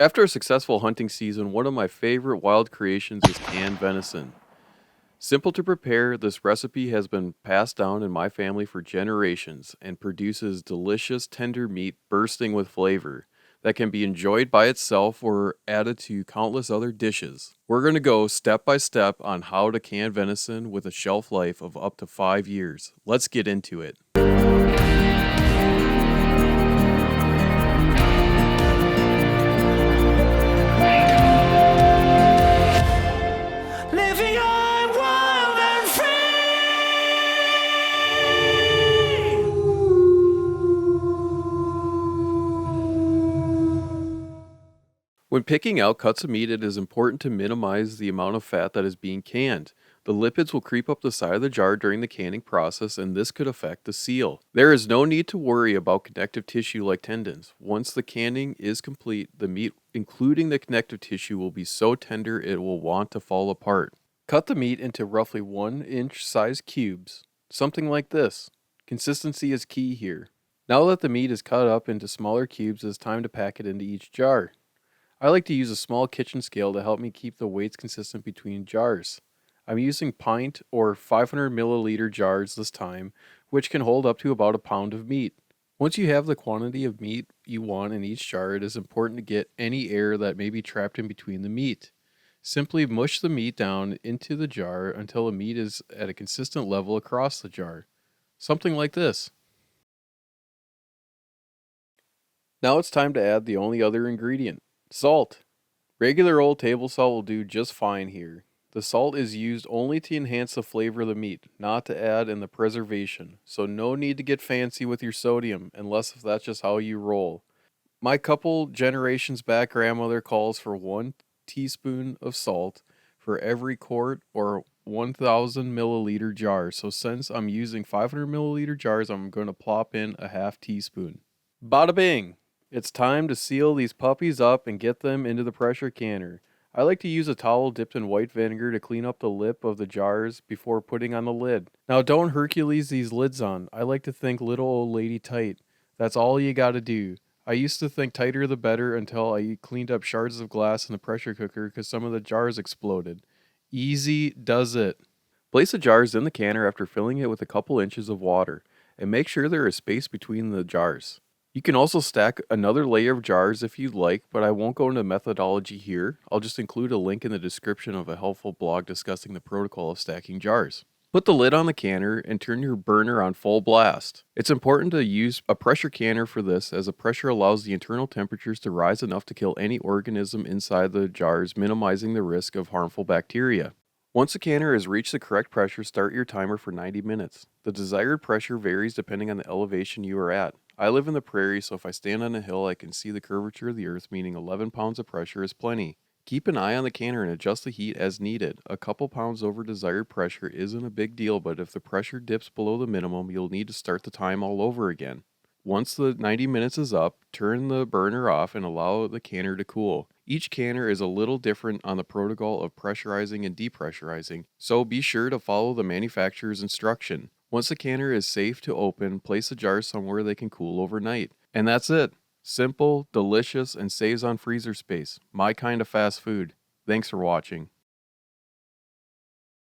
After a successful hunting season, one of my favorite wild creations is canned venison. Simple to prepare, this recipe has been passed down in my family for generations and produces delicious, tender meat bursting with flavor that can be enjoyed by itself or added to countless other dishes. We're going to go step by step on how to can venison with a shelf life of up to 5 years. Let's get into it. Living on wild and free. When picking out cuts of meat, it is important to minimize the amount of fat that is being canned. The lipids will creep up the side of the jar during the canning process, and this could affect the seal. There is no need to worry about connective tissue like tendons. Once the canning is complete, the meat, including the connective tissue, will be so tender it will want to fall apart. Cut the meat into roughly 1-inch size cubes, something like this. Consistency is key here. Now that the meat is cut up into smaller cubes, it is time to pack it into each jar. I like to use a small kitchen scale to help me keep the weights consistent between jars. I'm using pint or 500 milliliter jars this time, which can hold up to about a pound of meat. Once you have the quantity of meat you want in each jar, it is important to get any air that may be trapped in between the meat. Simply mush the meat down into the jar until the meat is at a consistent level across the jar. Something like this. Now it's time to add the only other ingredient, salt. Regular old table salt will do just fine here. The salt is used only to enhance the flavor of the meat, not to add in the preservation, so no need to get fancy with your sodium unless if that's just how you roll. My couple generations back grandmother calls for 1 teaspoon of salt for every quart or 1000 milliliter jar, so since I'm using 500 milliliter jars, I'm going to plop in a half teaspoon. Bada bing! It's time to seal these puppies up and get them into the pressure canner. I like to use a towel dipped in white vinegar to clean up the lip of the jars before putting on the lid. Now don't Hercules these lids on. I like to think little old lady tight. That's all you gotta do. I used to think tighter the better until I cleaned up shards of glass in the pressure cooker because some of the jars exploded. Easy does it. Place the jars in the canner after filling it with a couple inches of water, and make sure there is space between the jars. You can also stack another layer of jars if you'd like, but I won't go into methodology here. I'll just include a link in the description of a helpful blog discussing the protocol of stacking jars. Put the lid on the canner and turn your burner on full blast. It's important to use a pressure canner for this, as the pressure allows the internal temperatures to rise enough to kill any organism inside the jars, minimizing the risk of harmful bacteria. Once the canner has reached the correct pressure, start your timer for 90 minutes. The desired pressure varies depending on the elevation you are at. I live in the prairie, so if I stand on a hill, I can see the curvature of the earth, meaning 11 pounds of pressure is plenty. Keep an eye on the canner and adjust the heat as needed. A couple pounds over desired pressure isn't a big deal, but if the pressure dips below the minimum, you'll need to start the time all over again. Once the 90 minutes is up, turn the burner off and allow the canner to cool. Each canner is a little different on the protocol of pressurizing and depressurizing, so be sure to follow the manufacturer's instruction. Once the canner is safe to open, place the jars somewhere they can cool overnight. And that's it. Simple, delicious, and saves on freezer space. My kind of fast food. Thanks for watching.